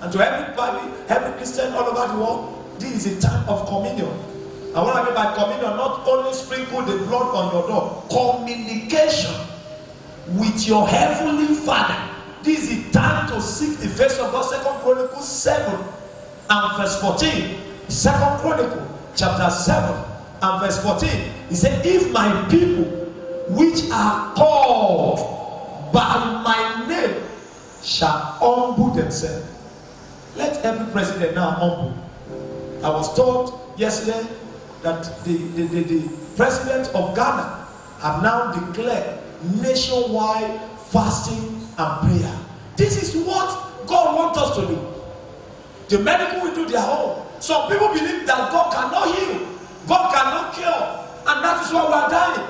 And to everybody, every Christian all over the world, this is a time of communion. And what I mean by communion, not only sprinkle the blood on your door, communication with your heavenly Father. This is the time to seek the face of God. 2 Chronicles 7 and verse 14. 2 Chronicles chapter 7 and verse 14. He said, if my people which are called by my name shall humble themselves. Let every president now humble. I was told yesterday that the president of Ghana have now declared nationwide fasting and prayer. This is what God wants us to do. The medical will do their own. Some people believe that God cannot heal, God cannot cure, and that is why we are dying.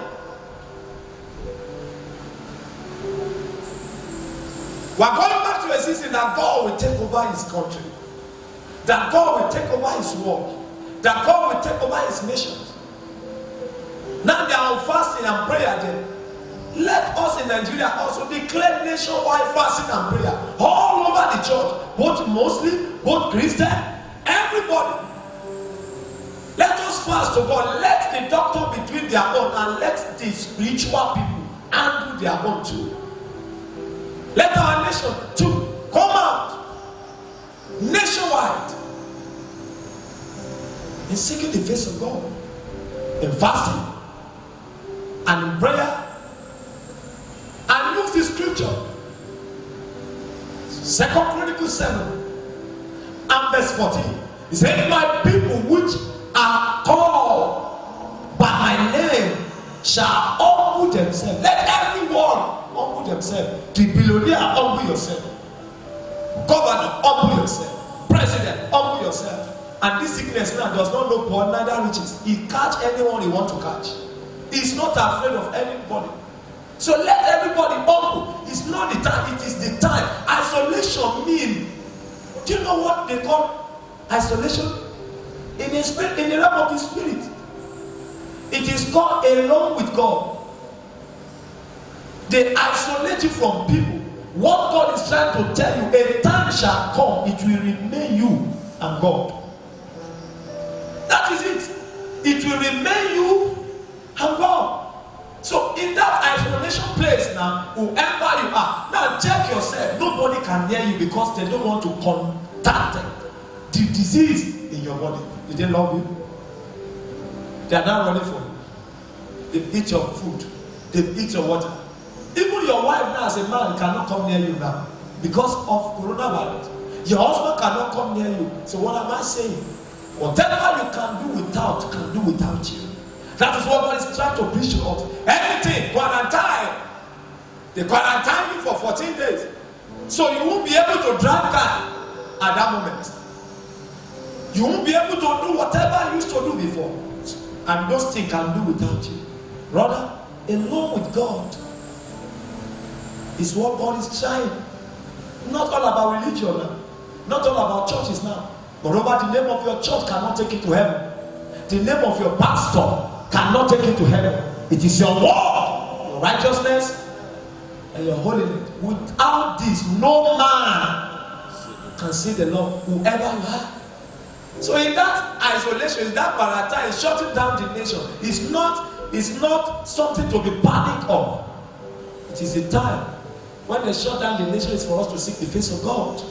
We are going back to a season that God will take over his country, that God will take over his world, that God will take over his nations. Now they are on fasting and prayer there. Let us in Nigeria also declare nationwide fasting and prayer all over the church, both Muslim, both Christian, everybody. Let us fast to God. Let the doctor be doing their own, and let the spiritual people handle their own too. Let our nation too come out nationwide in seeking the face of God, in fasting and in prayer. And use the scripture 2 Chronicles 7 and verse 14. He said, my people which are called by my name shall humble themselves. Let everyone humble themselves. The billionaire, humble yourself. Governor, humble yourself. President, humble yourself. And this sickness now does not know poor, neither riches. He catch anyone he want to catch. He's not afraid of anybody. So let everybody humble. It's not the time, it is the time. Isolation means, do you know what they call isolation? In the spirit, in the realm of the spirit, it is called alone with God. They isolate you from people. What God is trying to tell you, a time shall come, it will remain you and God. That is it. It will remain you and God. So in that isolation place now, whoever you are, now check yourself. Nobody can hear you because they don't want to contact the disease in your body. Did they love you? They are not running for you. They eat your food. They eat your water. Even your wife now as a man cannot come near you now because of coronavirus. Your husband cannot come near you. So what am I saying? Whatever you can do without you. That is what God is trying to preach to us. Everything, quarantine. They quarantine you for 14 days. So you won't be able to drive car at that moment. You won't be able to do whatever you used to do before. And those things can do without you. Rather, alone with God is what God is trying. Not all about religion now. Not all about churches now. Moreover, the name of your church cannot take you to heaven. The name of your pastor cannot take you to heaven. It is your word, your righteousness, and your holiness. Without this, no man can see the Lord, whoever you are. So in that isolation, in that quarantine, shutting down the nation, it's not something to be panicked of. It is a time when they shut down the nation is for us to seek the face of God.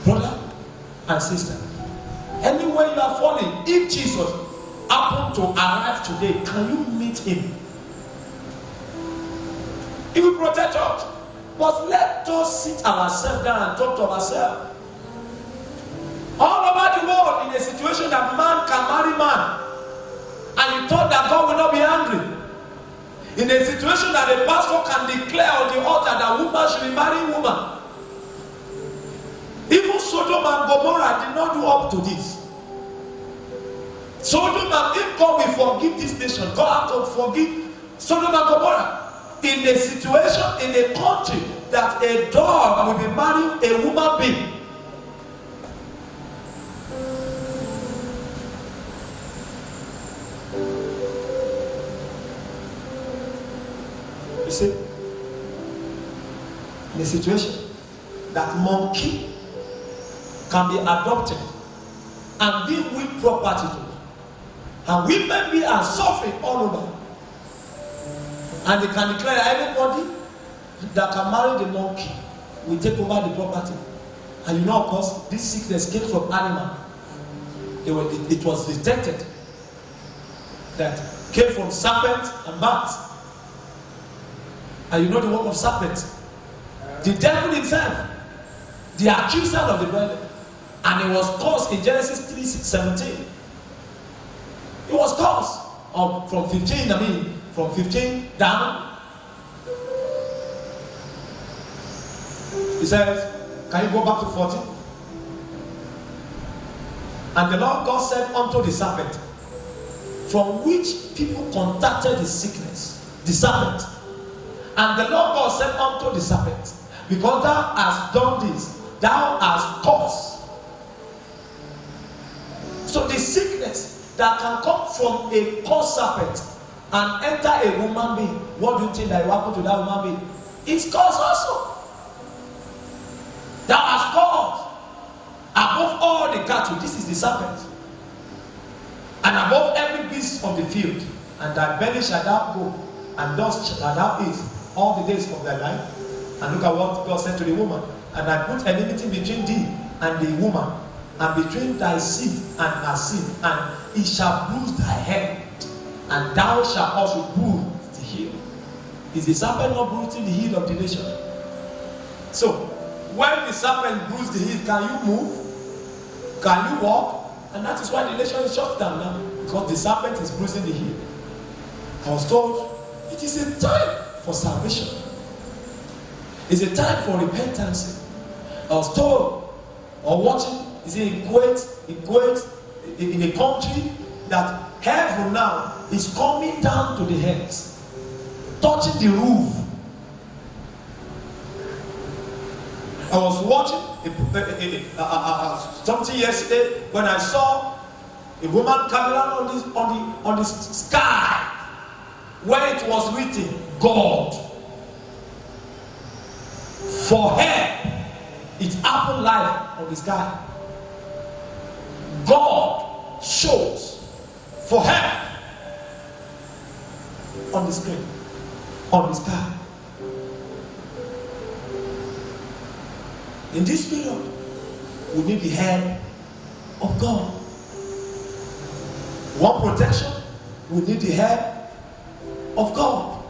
Brother and sister, anywhere you are falling, if Jesus happened to arrive today, can you meet him? He will protect us. But let us sit ourselves down and talk to ourselves. All over the world, in a situation that man can marry man, and you thought that God will not be angry. In a situation that a pastor can declare on the altar that woman should be marrying woman. Even Sodom and Gomorrah did not do up to this. Sodom and if God will forgive this nation, God has to forgive Sodom and Gomorrah. In a situation, in a country, that a dog will be marrying a human being. You see, in a situation that monkey can be adopted and be with property to. And women be are suffering all over. And they can declare anybody that can marry the monkey will take over the property. And you know, of course, this sickness came from animal. It was detected that came from serpent and bats. And you know the work of serpent. The devil himself, the accuser of the brethren. And it was caused in Genesis 3:17. It was caused from 15 down. He says, can you go back to 14? And the Lord God said unto the serpent, from which people contacted the sickness, the serpent. And the Lord God said unto the serpent, because thou hast done this, thou hast caused. So the sickness that can come from a caused serpent and enter a human being, what do you think that will happen to that human being? It's caused also. Thou hast caused above all the cattle, this is the serpent, and above every beast of the field, and thy belly shall thou go, and thus shall thou eat all the days of thy life. And look at what God said to the woman, and I put enmity between thee and the woman, and between thy seed and her seed, and it shall bruise thy head, and thou shalt also bruise the heel. Is the serpent not bruising the heel of the nation? So, when the serpent bruised the heel, can you move? Can you walk? And that is why the nation is shut down now, because the serpent is bruising the heel. I was told it is a time for salvation. It's a time for repentance. I was told, or watching, is it in Kuwait, in a country that heaven now is coming down to the heads, touching the roof. I was watching something yesterday when I saw a woman coming out on the sky where it was written God. For her, it happened live on the sky. God shows for her on the screen, on the sky. In this period, we need the hand of God. One protection, we need the hand of God.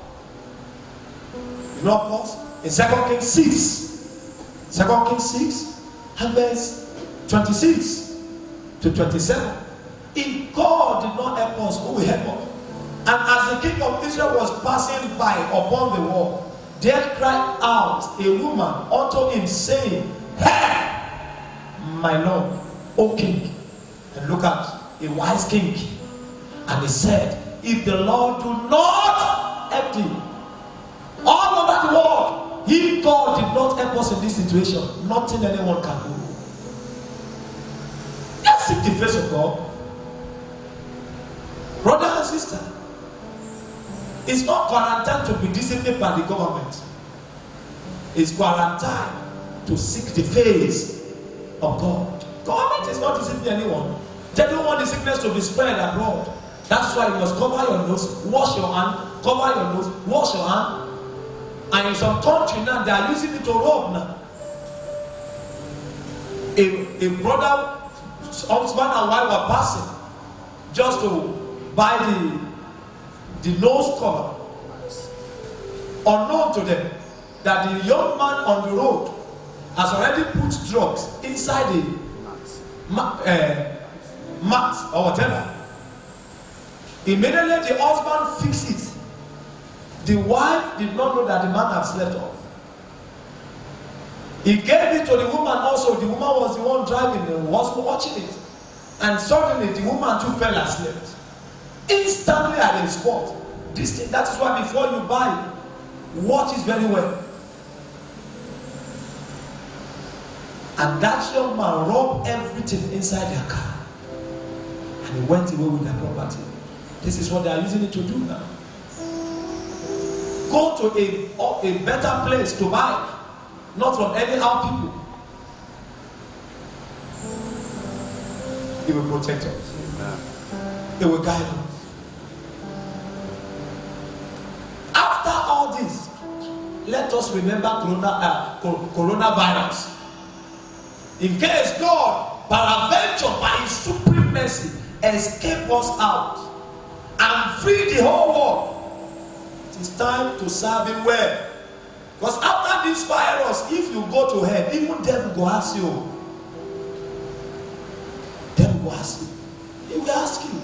You know, of course, in 2 Kings 6 and verse 26 to 27, if God did not help us, who will help us? And as the king of Israel was passing by upon the wall, there cried out a woman unto him, saying, "Hey, my Lord, O king." And look at a wise king. And he said, if the Lord do not help thee, all over the world, if God did not help us in this situation, nothing anyone can do. Let's seek the face of God. Brother and sister, it's not quarantine to be disciplined by the government. It's quarantine to seek the face of God. Government is not disciplining anyone. They don't want the sickness to be spread abroad. That's why you must cover your nose, wash your hand, cover your nose, wash your hand. And in some country now, they are using it to rob now. A brother, husband and wife were passing just to buy the nose cover. Unknown to them that the young man on the road has already put drugs inside the mat or whatever. Immediately the husband fixed it. The wife did not know that the man had slept off. He gave it to the woman also. The woman was the one driving and was watching it. And suddenly the woman too fell asleep. Instantly at the spot. This thing, that is why before you buy, watch it very well. And that young man robbed everything inside their car. And he went away with their property. This is what they are using it to do now. Go to a better place to buy. Not from anyhow people. He will protect us. He will guide us. After all this, let us remember coronavirus. In case God, peradventure, by His supreme mercy, escape us out and free the whole world, it is time to serve Him well. Because after this virus, if you go to hell, even devil will ask you. Devil will ask you. He will ask you.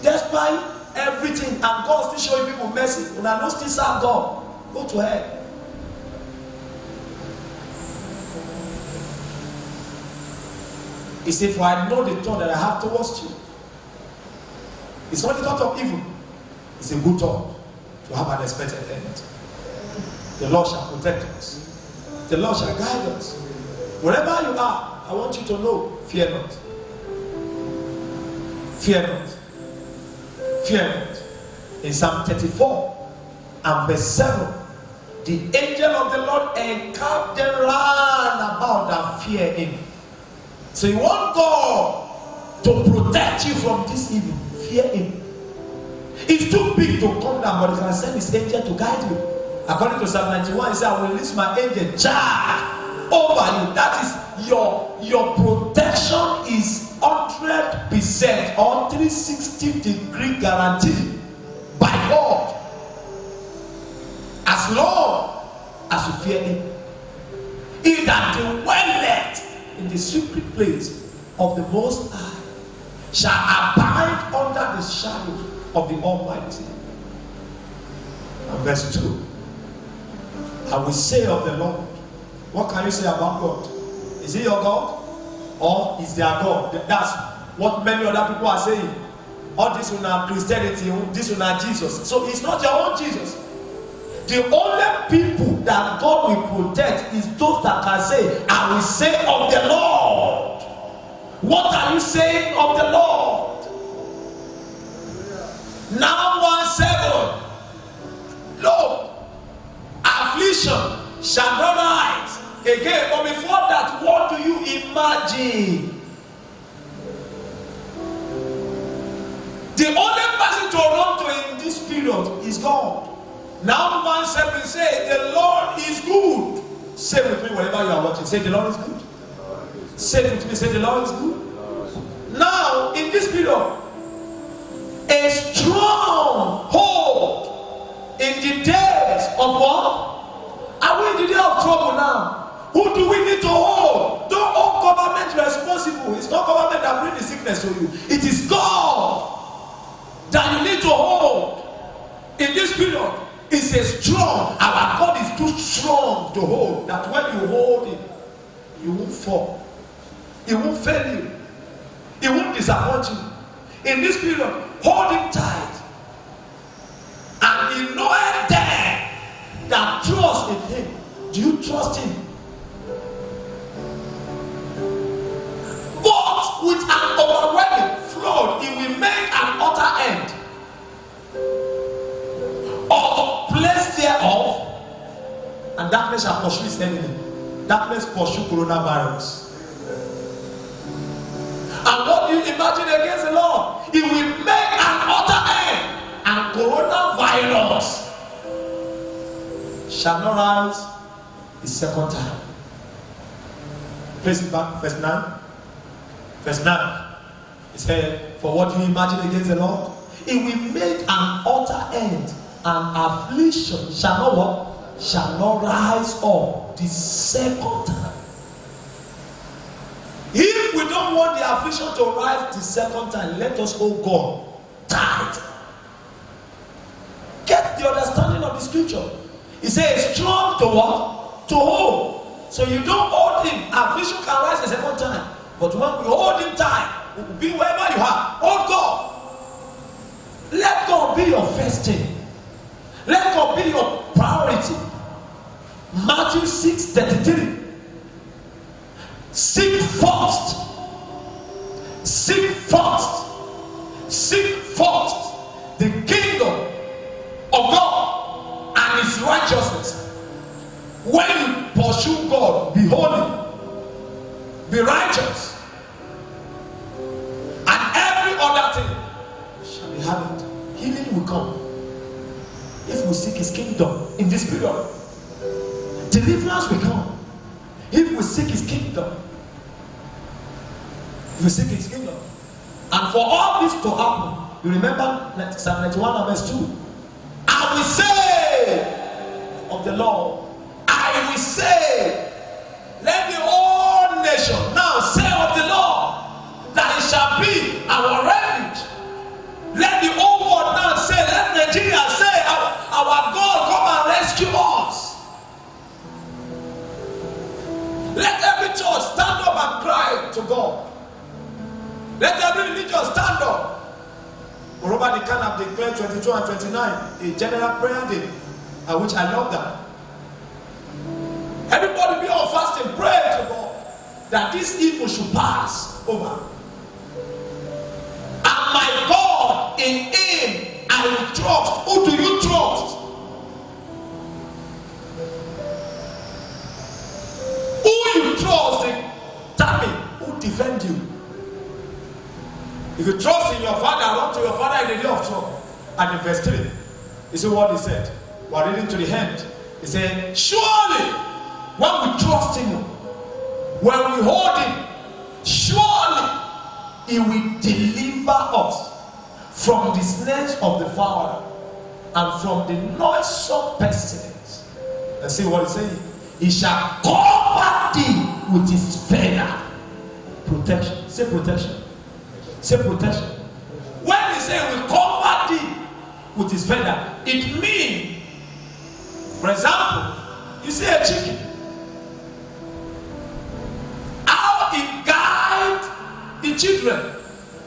Despite everything, and God still showing people mercy, when I don't still serve God, go to hell. He said, for I know the thought that I have towards you. It's not the thought of evil. It's a good thought to have an expected end. The Lord shall protect us. The Lord shall guide us. Wherever you are, I want you to know, fear not. Fear not. Fear not. In Psalm 34 and verse 7, the angel of the Lord encamped them round about and fear Him. So you want God to protect you from this evil. Fear Him. It's too big to come down, but He can send His angel to guide you. According to Psalm 91, He said, I will release my angel charge over you. That is your protection is 100% or 360-degree guarantee by God. As long as you fear Him. He that dwelleth in the secret place of the Most High shall abide under the shadow of the Almighty. And verse 2. I will say of the Lord. What can you say about God? Is He your God? Or is their God? That's what many other people are saying. All this one are Christianity, this one are Jesus. So it's not your own Jesus. The only people that God will protect is those that can say, I will say of the Lord. What are you saying of the Lord? Now 1:7. Look. Affliction shall not rise again. But before that, what do you imagine? The only person to run to in this period is God. Now 1:7 say, the Lord is good. Say with me wherever you are watching. Say, the Lord is good. Say it with me. Say, the Lord is good. Now, in this period, a strong hold in the days of what? Are we in the day of trouble now? Who do we need to hold? Don't hold government responsible. It's not government that brings the sickness to you. It is God that you need to hold. In this period, it's a strong. Our God is too strong to hold. That when you hold Him, you won't fall. He won't fail you. He won't disappoint you. In this period, hold Him tight. And He knoweth them that trust in Him. Do you trust Him? But with an overwhelming flood, He will make an utter end of the place thereof, and darkness shall pursue His enemy. Darkness pursue coronavirus. And what do you imagine against the Lord? He will make an utter end, and coronavirus shall not rise the second time. Place it back, verse 9. Verse 9. It said, for what do you imagine against the Lord? He will make an utter end, and affliction shall not what? Shall not rise up the second time. If we don't want the affliction to rise the second time, let us hold God tight. Get the understanding of the scripture. He says, strong to what? To hold. So you don't hold Him. Affliction can rise the second time. But when we hold Him tight, we will be wherever you are. Hold God. Let God be your first thing. Let God be your priority. Matthew 6:33. Seek first. Seek first. Seek first the kingdom of God and His righteousness. When you pursue God, be holy, be righteous, seek his kingdom in this period. Deliverance will come if we seek his kingdom. If we seek his kingdom. And for all this to happen, you remember Psalm 91 and verse 2. I will say of the Lord, I will say, let the whole nation now say of the Lord, that it shall be our refuge. Let the whole world now say, let Nigeria say, our God come and rescue us. Let every church stand up and cry to God. Let every religion stand up. Moreover, they can have declared 22 and 29 a general prayer day, which I love that. Everybody be on fasting, pray to God that this evil should pass over. And my God, in him I will trust. Who do you trust? Who you trust in? Tell me, who defend you? If you trust in your father, run to your father in the day of trouble. And in verse 3, you see what he said. We're reading to the end. He said, surely, when we trust him, when we hold him, surely he will deliver us from the snares of the fowler and from the noisome pestilence. And see what he's saying. He shall cover thee with his feather. Protection. Say protection. Say protection. When he says we cover thee with his feather, it means, for example, you see a chicken. How it guides the children.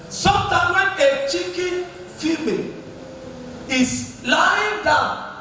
Sometimes when a chicken female is lying down